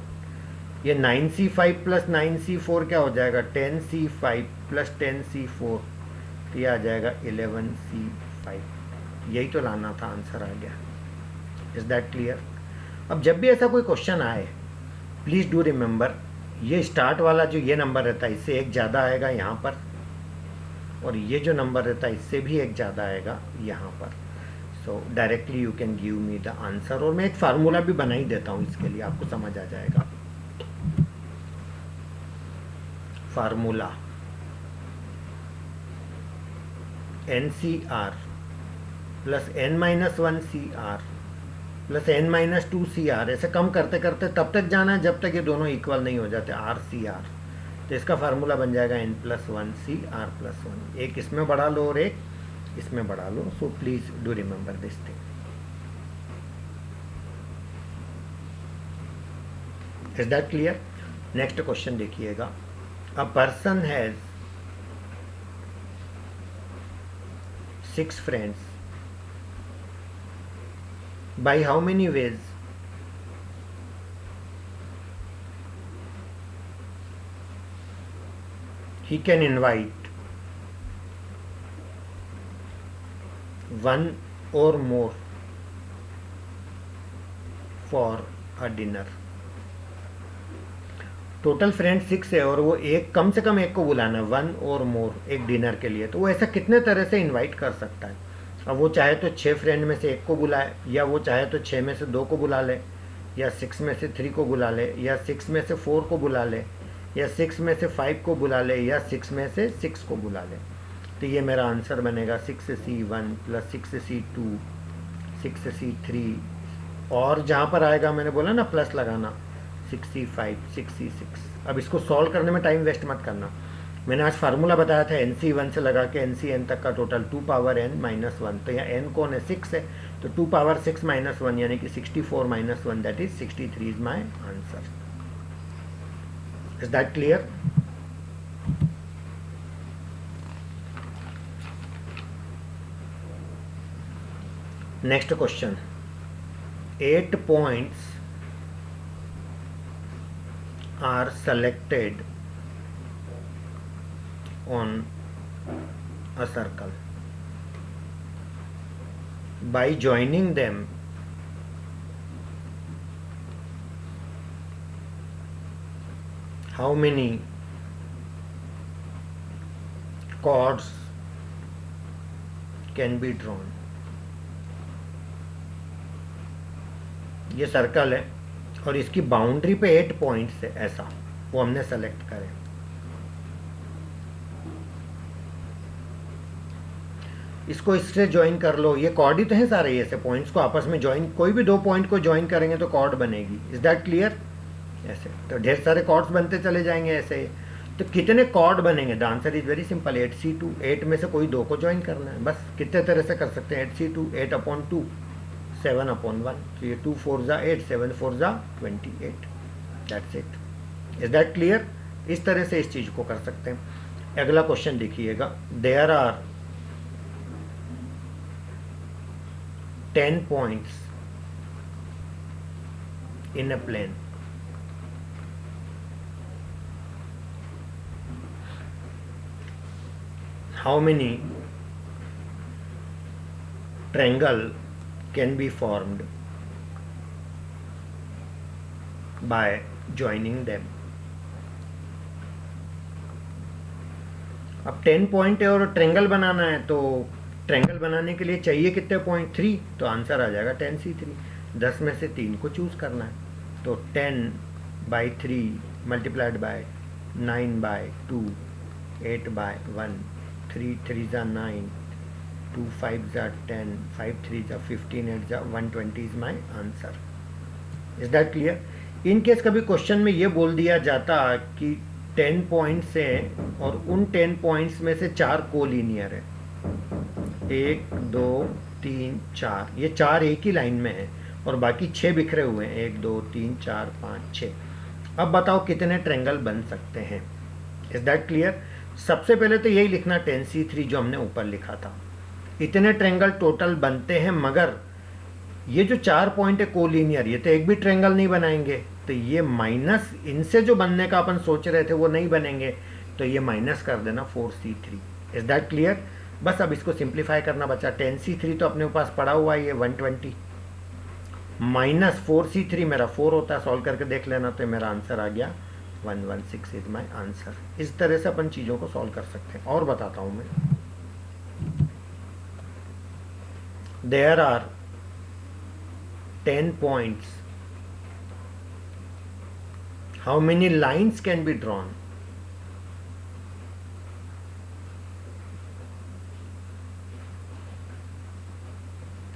ये 9C5 प्लस 9C4 क्या हो जाएगा, 10C5 प्लस 10C4, तो ये आ जाएगा 11C5। यही तो लाना था, आंसर आ गया। Is that clear? अब जब भी ऐसा कोई क्वेश्चन आए, प्लीज़ डू रिमेंबर, ये स्टार्ट वाला जो ये नंबर रहता है इससे एक ज़्यादा आएगा यहाँ पर, और ये जो नंबर रहता है इससे भी एक ज़्यादा आएगा यहाँ पर। सो directly you can give me the answer. और मैं एक फार्मूला भी बना ही देता हूँ इसके लिए, आपको समझ आ जाएगा। Formula NCR plus n-1CR plus n-2CR, ऐसे कम करते करते तब तक जाना है जब तक ये दोनों इक्वल नहीं हो जाते, RCR। तो इसका फार्मूला बन जाएगा n+1CR+1। एक इसमें बढ़ा लो और एक इसमें बढ़ा लो। So please do remember this thing. Is that clear? Next question देखिएगा। A person has 6 friends. By how many ways he can invite one or more for a dinner? Total friend 6 है और वो एक कम से कम एक को बुलाना है, 1 और मोर, एक डिनर के लिए। तो वो ऐसा कितने तरह से इनवाइट कर सकता है? अब वो चाहे तो 6 फ्रेंड में से एक को बुलाए, या वो चाहे तो 6 में से 2 को बुला ले, या 6 में से 3 को बुला ले, या 6 में से 4 को बुला ले, या 6 में से 5 को बुला ले, या 6 में से 6 को बुला ले। तो ये मेरा आंसर बनेगा 6C1 प्लस 6C2 6C3, और जहाँ पर आएगा मैंने बोला ना प्लस लगाना, 6C5 6C6। अब इसको सॉल्व करने में टाइम वेस्ट मत करना। मैंने आज फार्मूला बताया था NC1 से लगा के NCN तक का टोटल 2 पावर n-1। तो यहाँ n कौन है, 6 है, तो 2 पावर 6 -1 यानी कि 64 - 1, that is 63 is my answer. Is that clear? Next question. 8 points are selected on a circle. By joining them, how many chords can be drawn? ये सर्कल है और इसकी बाउंड्री पे 8 पॉइंट्स है, ऐसा वो हमने सेलेक्ट करें। इसको इससे ज्वाइन कर लो, ये कॉर्ड ही तो है सारे, ऐसे पॉइंट्स को आपस में ज्वाइन, कोई भी 2 पॉइंट को ज्वाइन करेंगे तो कॉर्ड बनेगी। Is that clear? ऐसे तो ढेर सारे कॉर्ड्स बनते चले जाएंगे ऐसे। तो कितने कॉर्ड बनेंगे? The answer is very simple, 8C2। 8 में से कोई 2 को ज्वाइन करना है, बस। कितने तरह से कर सकते हैं? 8C2 8/2 7/1। तो ये 2 4 जा 8, 7 4 जा 28, that's it. Is that clear? इस तरह से इस चीज को कर सकते हैं। अगला क्वेश्चन देखिएगा। There are 10 points in a plane. How many triangle can be formed by joining them? अब 10 पॉइंट है और ट्रेंगल बनाना है, तो ट्रेंगल बनाने के लिए चाहिए कितने पॉइंट? 3। तो आंसर आ जाएगा 10C3। 10 में से 3 को चूज करना है, तो 10/3 मल्टीप्लाइड बाय 9/2 8/1 3 3 जा 9 2 5 जा 10 5 3 जा 15 8 जा 120 is my answer. Is that clear? In case कभी क्वेश्चन में ये बोल दिया जाता कि 10 पॉइंट्स हैं और उन 10 पॉइंट्स में से 4 कोलिनियर है, 1 2 3 4, ये 4 एक ही लाइन में है और बाकी 6 बिखरे हुए हैं, 1 2 3 4 5 6। अब बताओ कितने ट्रेंगल बन सकते हैं? Is that clear? सबसे पहले तो यही लिखना 10C3 जो हमने ऊपर लिखा था। इतने ट्रेंगल टोटल बनते हैं, मगर ये जो 4 पॉइंट है कोलिनियर, ये तो एक भी ट्रेंगल नहीं बनाएंगे, तो ये माइनस इनसे जो बनने का अपन सोच रहे थे वो नहीं बनेंगे, तो ये माइनस कर देना 4c3। Is that clear? बस अब इसको सिंप्लीफाई करना बचा। 10c3 तो अपने पास पड़ा हुआ है, ये 120 माइनस 4c3 मेरा 4 होता है, सॉल्व करके देख लेना, तो मेरा आंसर आ गया 116 इज माई आंसर। इस तरह से अपन चीज़ों को सॉल्व कर सकते हैं। और बताता हूँ मैं, there are 10 points. How many lines can be drawn?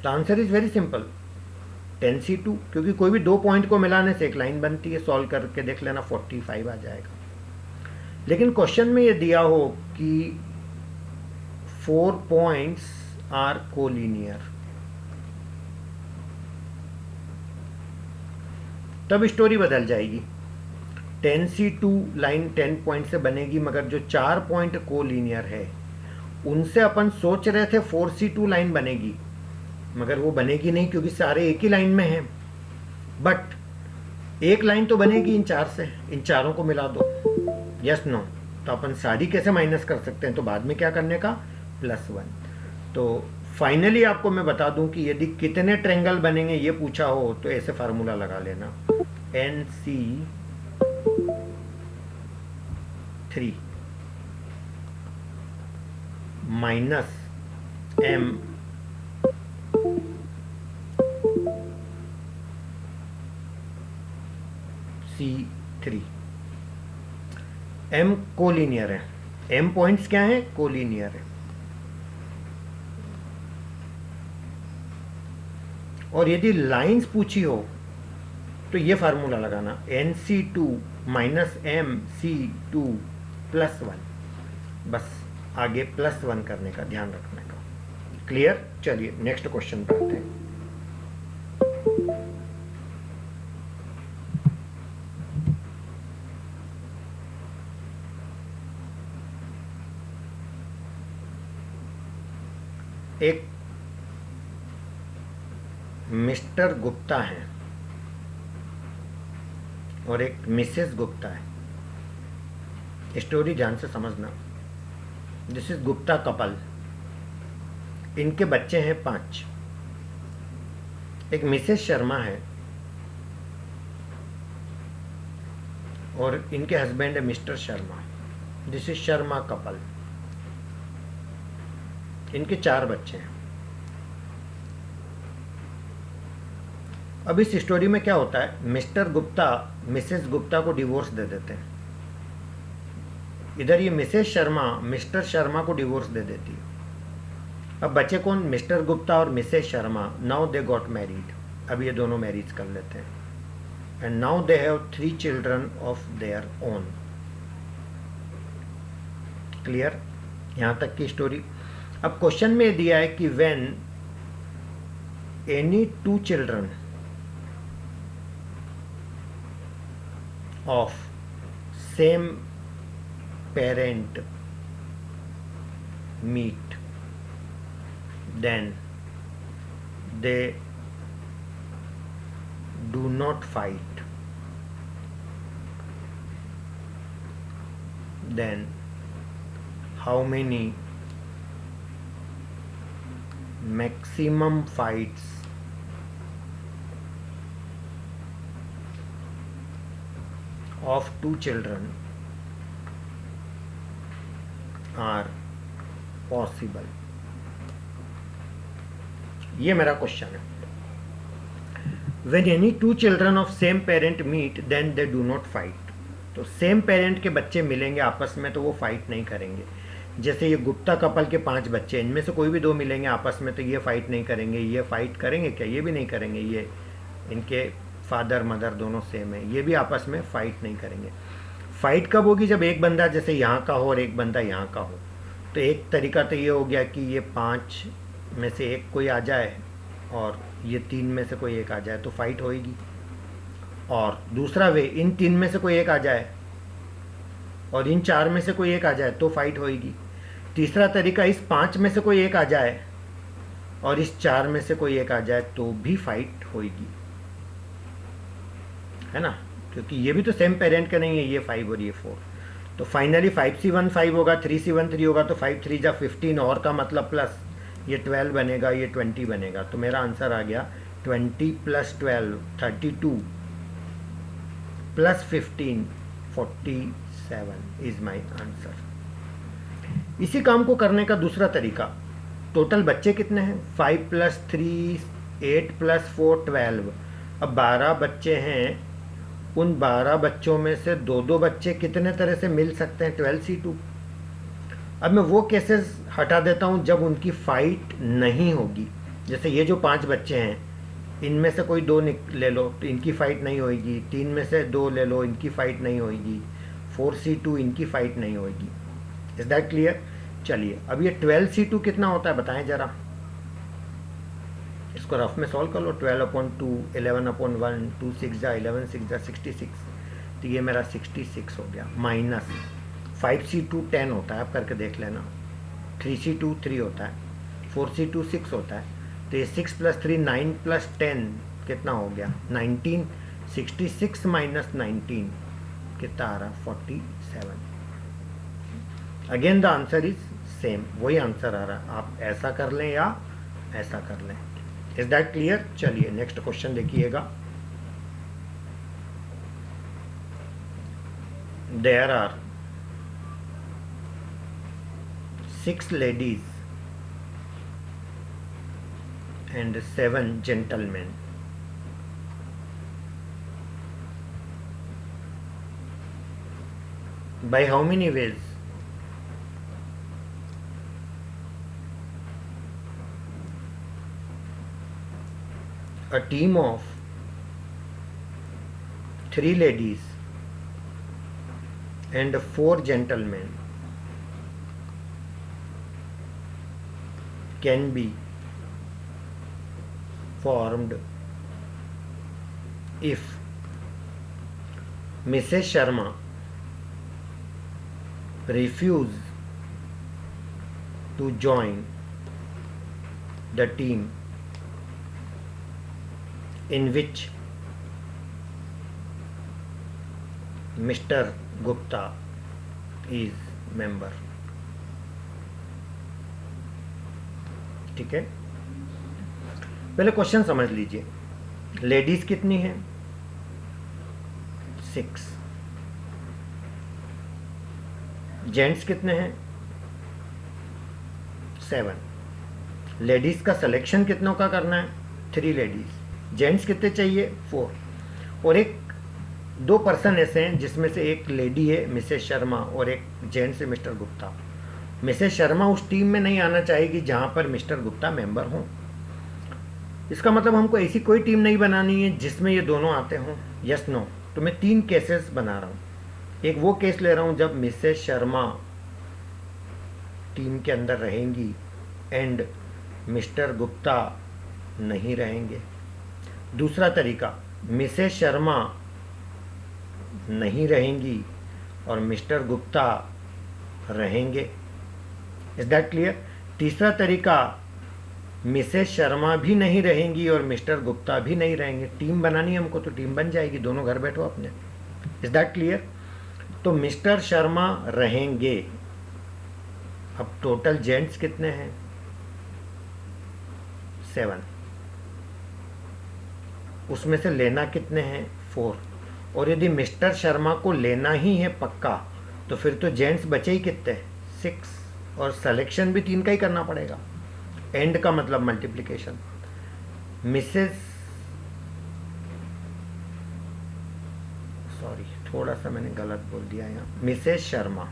The answer is very simple, 10c2, क्योंकि कोई भी दो पॉइंट को मिलाने से एक लाइन बनती है। सॉल्व करके देख लेना, 45 आ जाएगा। लेकिन क्वेश्चन में ये दिया हो कि 4 points are collinear, तब स्टोरी बदल जाएगी। 10c2 लाइन 10 पॉइंट से बनेगी, मगर जो 4 पॉइंट कोलिनियर है उनसे अपन सोच रहे थे 4c2 लाइन बनेगी, मगर वो बनेगी नहीं क्योंकि सारे एक ही लाइन में हैं। बट एक लाइन तो बनेगी इन चार से, इन चारों को मिला दो। Yes no? तो अपन सारी कैसे माइनस कर सकते हैं, तो बाद में क्या करने का, +1। तो फाइनली आपको मैं बता दूं कि यदि कितने ट्रायंगल बनेंगे ये पूछा हो तो ऐसे फार्मूला लगा लेना, NC3 minus MC3। M collinear है, M पॉइंट्स क्या है, कोलिनियर है। और यदि लाइंस पूछी हो तो ये फार्मूला लगाना, NC2 माइनस MC2 +1। बस आगे +1 करने का ध्यान रखने का। क्लियर? चलिए नेक्स्ट क्वेश्चन पे आते हैं। एक मिस्टर गुप्ता है और एक मिसेस गुप्ता है। स्टोरी ध्यान से समझना। This is Gupta couple. इनके बच्चे हैं 5। एक मिसेस शर्मा है और इनके हस्बैंड है mister Sharma. This is Sharma couple. इनके 4 बच्चे हैं। अब इस स्टोरी में क्या होता है, मिस्टर गुप्ता मिसेस गुप्ता को डिवोर्स दे देते हैं। इधर ये मिसेस शर्मा मिस्टर शर्मा को डिवोर्स दे देती है। अब बच्चे कौन, मिस्टर गुप्ता और Mrs Sharma. Now they got married. अब ये दोनों मैरिज कर लेते हैं and now they have 3 children of their own. Clear? यहां तक की स्टोरी। अब क्वेश्चन में दिया है कि when any 2 children of same parent meet, then they do not fight, then how many maximum fights of 2 children are possible? ये मेरा क्वेश्चन है। When any 2 children of same parent meet, then they do not fight. तो same parent के बच्चे मिलेंगे आपस में तो वो फाइट नहीं करेंगे। जैसे ये गुप्ता कपल के 5 बच्चे, इनमें से कोई भी 2 मिलेंगे आपस में तो ये फाइट नहीं करेंगे। ये फाइट करेंगे क्या, ये भी नहीं करेंगे। ये इनके फादर मदर दोनों सेम है, ये भी आपस में फाइट नहीं करेंगे। फाइट कब होगी, जब एक बंदा जैसे यहाँ का हो और एक बंदा यहाँ का हो। तो एक तरीका तो ये हो गया कि ये 5 में से एक कोई आ जाए और ये 3 में से कोई एक आ जाए तो फाइट होएगी। और दूसरा वे, इन 3 में से कोई एक आ जाए और इन 4 में से कोई एक आ जाए तो फाइट होएगी। तीसरा तरीका, इस 5 में से कोई एक आ जाए और इस 4 में से कोई एक आ जाए तो भी फाइट होएगी, है ना। क्योंकि ये भी तो सेम पेरेंट का नहीं है, ये 5 और ये 4। तो फाइनली 5C1 5 होगा, 3C1 3 होगा, तो 5 3 जा 15 और का मतलब प्लस ये 12 बनेगा, ये 20 बनेगा। तो मेरा आंसर आ गया 20 + 12 32 + 15 47 इज माई आंसर। इसी काम को करने का दूसरा तरीका, टोटल बच्चे कितने हैं? 5 + 3 8 + 4 12। अब 12 बच्चे हैं, उन 12 बच्चों में से 2-2 बच्चे कितने तरह से मिल सकते हैं? 12C2। अब मैं वो केसेस हटा देता हूँ जब उनकी फाइट नहीं होगी। जैसे ये जो 5 बच्चे हैं, इनमें से कोई 2 ले लो तो इनकी फाइट नहीं होगी, 3 में से 2 ले लो, इनकी फाइट नहीं होगी, 4C2 इनकी फाइट नहीं होगी। Is that clear? चलिए अब ये 12C2 कितना होता है बताएं जरा, इसको रफ में सॉल्व कर लो। 12/2 11/1 2 6 जा 11 6 जा 66। तो ये मेरा 66 हो गया। माइनस 5C2 10 होता है, आप करके देख लेना। 3C2 3 होता है, 4C2 6 होता है। तो ये 6 + 3 9 + 10 कितना हो गया? 19। 66 - 19 कितना आ रहा? 47। Again the answer is same, वही आंसर आ रहा है। आप ऐसा कर लें या ऐसा कर लें। Is that clear? चलिए नेक्स्ट क्वेश्चन देखिएगा। There are 6 ladies and 7 gentlemen. By how many ways? A team of 3 ladies and 4 gentlemen can be formed if Mrs. Sharma refuse to join the team in which Mr. Gupta is member. ठीक है, पहले question समझ लीजिए। Ladies कितनी हैं? 6। Gents कितने हैं? 7। Ladies का सिलेक्शन कितनों का करना है? 3 लेडीज। जेंट्स कितने चाहिए? 4। और एक 2 पर्सन ऐसे हैं जिसमें से एक लेडी है मिसेस शर्मा और एक जेंट्स है मिस्टर गुप्ता। मिसेस शर्मा उस टीम में नहीं आना चाहेगी जहां पर मिस्टर गुप्ता मेंबर हों। इसका मतलब हमको ऐसी कोई टीम नहीं बनानी है जिसमें ये दोनों आते हों। Yes no? तो मैं 3 केसेस बना रहा हूँ। एक वो केस ले रहा हूँ जब मिसेस शर्मा टीम के अंदर रहेंगी एंड मिस्टर गुप्ता नहीं रहेंगे। दूसरा तरीका, मिसेस शर्मा नहीं रहेंगी और मिस्टर गुप्ता रहेंगे। Is that clear? तीसरा तरीका, मिसेस शर्मा भी नहीं रहेंगी और मिस्टर गुप्ता भी नहीं रहेंगे। टीम बनानी है हमको तो टीम बन जाएगी, दोनों घर बैठो अपने। Is that clear? तो मिस्टर शर्मा रहेंगे। अब टोटल जेंट्स कितने हैं? 7। उसमें से लेना कितने हैं? 4। और यदि मिस्टर शर्मा को लेना ही है पक्का तो फिर तो जेंट्स बचे ही कितने? 6। और सिलेक्शन भी 3 का ही करना पड़ेगा। एंड का मतलब मल्टीप्लिकेशन। मिसेस, सॉरी थोड़ा सा मैंने गलत बोल दिया यहाँ। मिसेस शर्मा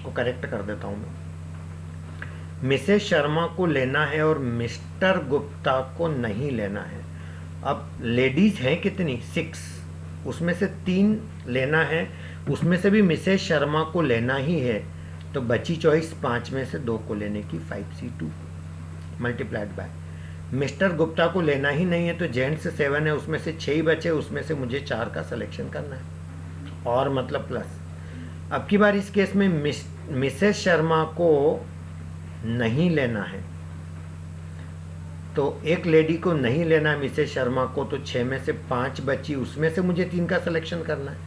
को करेक्ट कर देता हूँ मैं। मिसेस शर्मा को लेना है और मिस्टर गुप्ता को नहीं लेना है। अब लेडीज हैं कितनी? 6। उसमें से 3 लेना है, उसमें से भी मिसेस शर्मा को लेना ही है तो बची चॉइस 5 में से 2 को लेने की, 5C2 multiplied by. Mister Gupta को लेना ही नहीं है तो जेंट्स 7 है, उसमें से 6 ही बचे, उसमें से मुझे 4 का सिलेक्शन करना है और मतलब प्लस। अब की बार इस केस में मिसेस शर्मा को नहीं लेना है तो एक लेडी को नहीं लेना है मिसेस शर्मा को, तो 6 में से 5 बची, उसमें से मुझे 3 का सिलेक्शन करना है।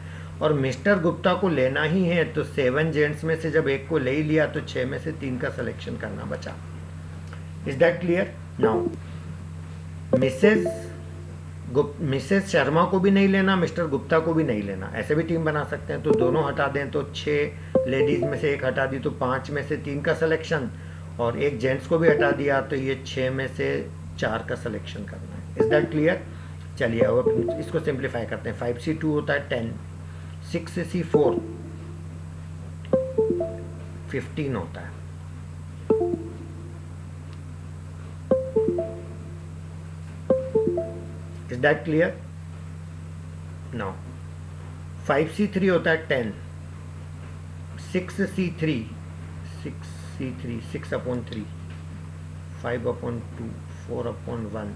और मिस्टर गुप्ता को लेना ही है, तो 7 जेंट्स में से जब एक को ले ही लिया तो 6 में से 3 का सिलेक्शन करना बचा। Is that clear? Now Mrs Sharma को भी नहीं लेना, मिस्टर गुप्ता को भी नहीं लेना, ऐसे भी टीम बना सकते हैं। तो दोनों हटा दें, तो 6 लेडीज में से एक हटा दी तो 5 में से 3 का सिलेक्शन, और एक जेंट्स को भी हटा दिया तो ये 6 में से 4 का सिलेक्शन करना है। Is that clear? चलिए अब इसको सिंप्लीफाई करते हैं। 5C2 होता है 10, 6C4 15 होता है। Is that clear? Now 5C3 होता है 10, 6C3 6/3, 5/2, 4/1,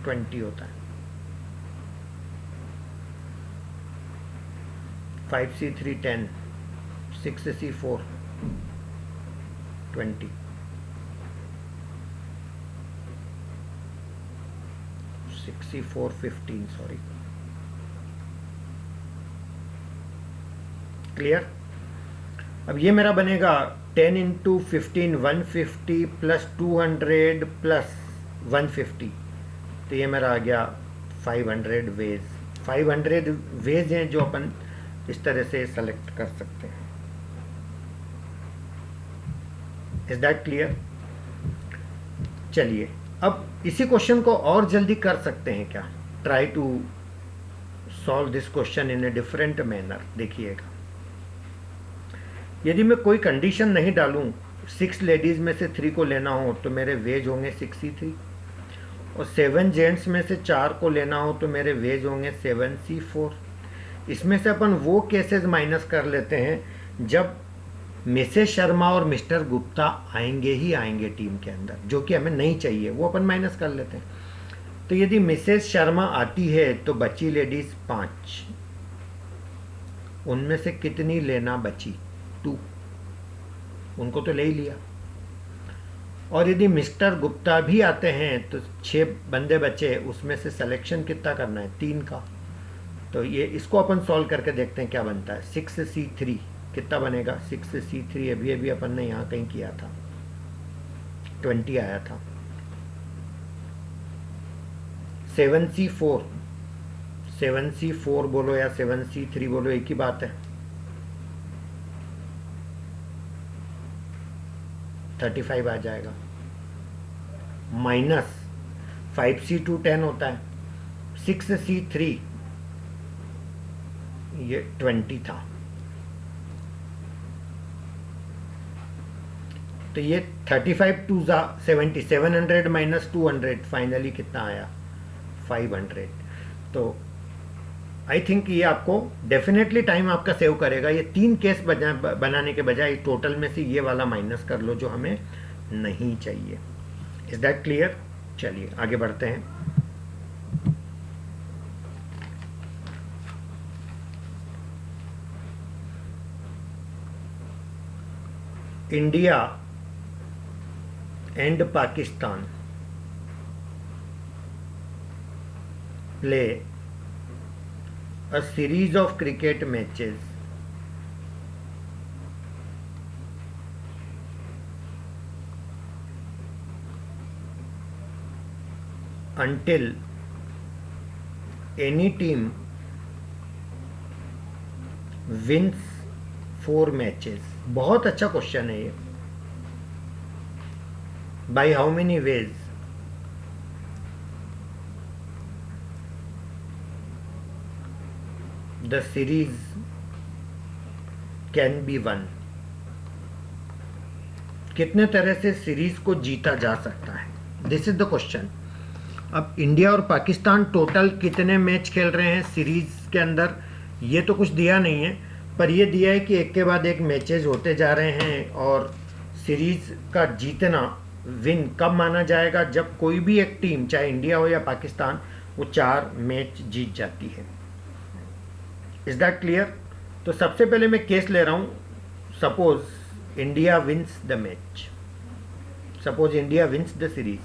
20 होता है। 5C3 10, 6C4 20, 6C4 15, sorry. Clear? अब ये मेरा बनेगा 10 × 15 150 प्लस 200 प्लस 150, तो ये मेरा आ गया 500 वेज। 500 वेज हैं जो अपन इस तरह से सेलेक्ट कर सकते हैं। Is that clear? चलिए अब इसी क्वेश्चन को और जल्दी कर सकते हैं क्या? Try to solve this question in a different manner. देखिएगा, यदि मैं कोई कंडीशन नहीं डालूं, 6 लेडीज में से 3 को लेना हो तो मेरे वेज होंगे 6C3, और 7 जेंट्स में से 4 को लेना हो तो मेरे वेज होंगे 7C4। इसमें से अपन वो केसेस माइनस कर लेते हैं जब मिसेस शर्मा और मिस्टर गुप्ता आएंगे ही आएंगे टीम के अंदर, जो कि हमें नहीं चाहिए, वो अपन माइनस कर लेते हैं। तो यदि मिसेस शर्मा आती है तो बची लेडीज 5, उनमें से कितनी लेना बची? 2, उनको तो ले ही लिया। और यदि मिस्टर गुप्ता भी आते हैं तो 6 बंदे बचे, उसमें से सिलेक्शन कितना करना है? 3 का। तो ये इसको अपन सॉल्व करके देखते हैं क्या बनता है। 6C3 कितना बनेगा? 6C3 अभी अपन ने यहाँ कहीं किया था, 20 आया था। 7C4 बोलो या 7C3 बोलो, एक ही बात है। 35 आ जाएगा, माइनस 5C2 10 होता है, 6C3 ये 20 था, तो ये 35 2 70, 700 माइनस 200, फाइनली कितना आया? 500। तो आई थिंक ये आपको डेफिनेटली टाइम आपका सेव करेगा। ये 3 केस बनाने के बजाय टोटल में से ये वाला माइनस कर लो जो हमें नहीं चाहिए। Is that clear? चलिए आगे बढ़ते हैं। India and Pakistan play a series of cricket matches until any team wins 4 matches। बहुत अच्छा क्वेश्चन है ये। By how many ways? The series can be won। कितने तरह से सीरीज को जीता जा सकता है, दिस इज द क्वेश्चन। अब इंडिया और पाकिस्तान टोटल कितने मैच खेल रहे हैं सीरीज के अंदर, ये तो कुछ दिया नहीं है, पर ये दिया है कि एक के बाद एक मैचेस होते जा रहे हैं, और सीरीज का जीतना विन कब माना जाएगा? जब कोई भी एक टीम, चाहे इंडिया हो या पाकिस्तान, वो 4 मैच जीत जाती है। Is that clear? तो सबसे पहले मैं केस ले रहा हूँ। Suppose India wins the match, suppose India wins the series,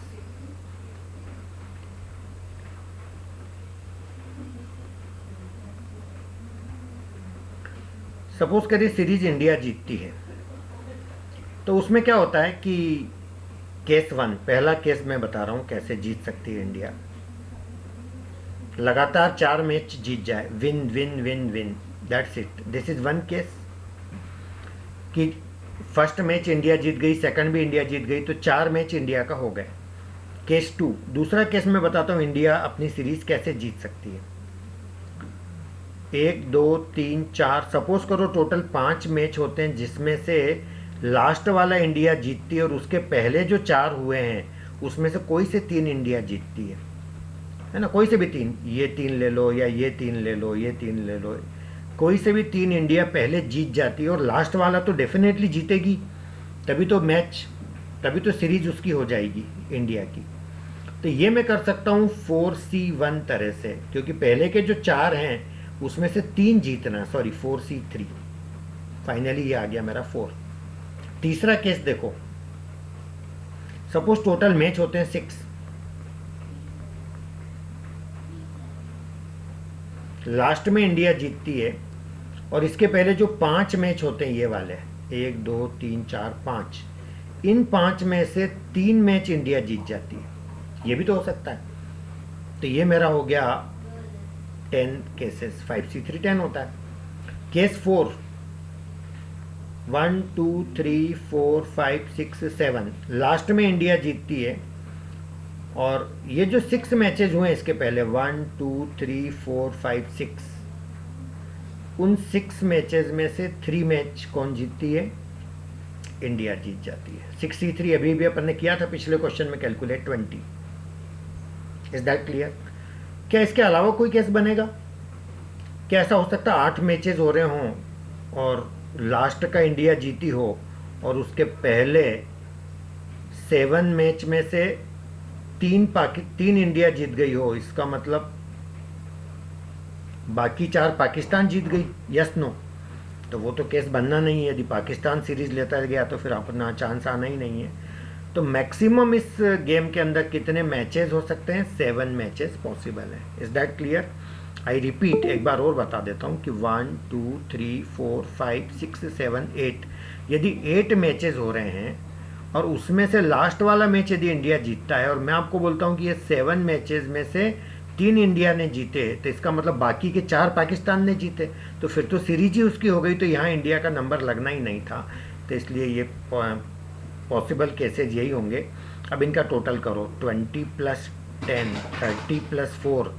suppose करिए सीरीज इंडिया जीतती है, तो उसमें क्या होता है कि केस 1, पहला केस मैं बता रहा हूं कैसे जीत सकती है इंडिया। लगातार 4 मैच जीत जाए, win win win win, that's it, this is one case. कि फर्स्ट मैच इंडिया जीत गई, सेकंड भी इंडिया जीत गई, तो 4 मैच इंडिया का हो गए। केस 2, दूसरा केस मैं बताता हूं इंडिया अपनी सीरीज कैसे जीत सकती है। 1 2 3 4, सपोज करो टोटल 5 मैच होते हैं, जिसमें से लास्ट वाला इंडिया जीतती है और उसके पहले जो 4 हुए हैं उसमें से कोई से 3 इंडिया जीतती है ना, कोई से भी 3, ये 3 ले लो या ये 3 ले लो, ये 3 ले लो, कोई से भी 3 इंडिया पहले जीत जाती है और लास्ट वाला तो डेफिनेटली जीतेगी, तभी तो मैच, तभी तो सीरीज उसकी हो जाएगी इंडिया की। तो ये मैं कर सकता हूँ 4C1 तरह से, क्योंकि पहले के जो 4 हैं उसमें से 3 जीतना, सॉरी 4C3, फाइनली ये आ गया मेरा 4। तीसरा केस देखो, सपोज टोटल मैच होते हैं 6, लास्ट में इंडिया जीतती है और इसके पहले जो 5 मैच होते हैं ये वाले 1 2 3 4 5, इन 5 में से 3 मैच इंडिया जीत जाती है, ये भी तो हो सकता है। तो ये मेरा हो गया 10 केसेस, 5C3 10 होता है। केस 4, 1 2 3 4 5 6 7, लास्ट में इंडिया जीतती है और ये जो 6 मैचेस हुए इसके पहले 1 2 3 4 5 6, उन 6 मैचेस में से 3 मैच कौन जीतती है, इंडिया जीत जाती है। 6C3 अभी भी अपन ने किया था पिछले क्वेश्चन में कैलकुलेट, 20। Is that clear? क्या इसके अलावा कोई केस बनेगा? क्या ऐसा हो सकता है 8 मैचेस हो रहे हों और लास्ट का इंडिया जीती हो और उसके पहले 7 मैच में से 3 इंडिया जीत गई हो, इसका मतलब बाकी 4 पाकिस्तान जीत गई, यस नो? तो वो तो केस बनना नहीं है, यदि पाकिस्तान सीरीज लेता गया तो फिर अपना चांस आना ही नहीं है। तो मैक्सिमम इस गेम के अंदर कितने मैचेस हो सकते हैं? 7 मैचेस पॉसिबल है। Is that clear? I repeat, एक बार और बता देता हूँ कि 1 2 3 4 5 6 7 8, यदि 8 मैचेस हो रहे हैं और उसमें से लास्ट वाला मैच यदि इंडिया जीतता है और मैं आपको बोलता हूँ कि ये 7 मैचेस में से 3 इंडिया ने जीते, तो इसका मतलब बाकी के 4 पाकिस्तान ने जीते, तो फिर तो सीरीज ही उसकी हो गई, तो यहाँ इंडिया का नंबर लगना ही नहीं था। तो इसलिए ये पॉसिबल केसेज यही होंगे। अब इनका टोटल करो, 20 + 10, 30 + 4,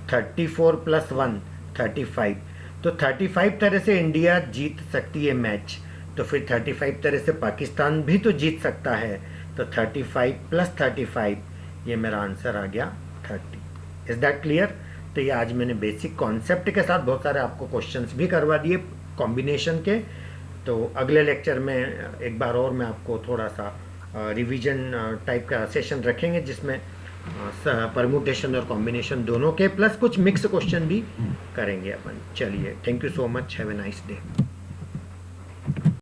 34 + 1, 35। तो 35 तरह से इंडिया जीत सकती है मैच, तो फिर 35 तरह से पाकिस्तान भी तो जीत सकता है। तो 35 + 35, ये मेरा आंसर आ गया 30। Is that clear? तो ये आज मैंने बेसिक कॉन्सेप्ट के साथ बहुत सारे आपको क्वेश्चंस भी करवा दिए कॉम्बिनेशन के। तो अगले लेक्चर में एक बार और मैं आपको थोड़ा सा रिवीजन टाइप का सेशन रखेंगे, जिसमें परम्यूटेशन और कॉम्बिनेशन दोनों के प्लस कुछ मिक्स क्वेश्चन भी करेंगे अपन। चलिए, thank you so much, have a nice day.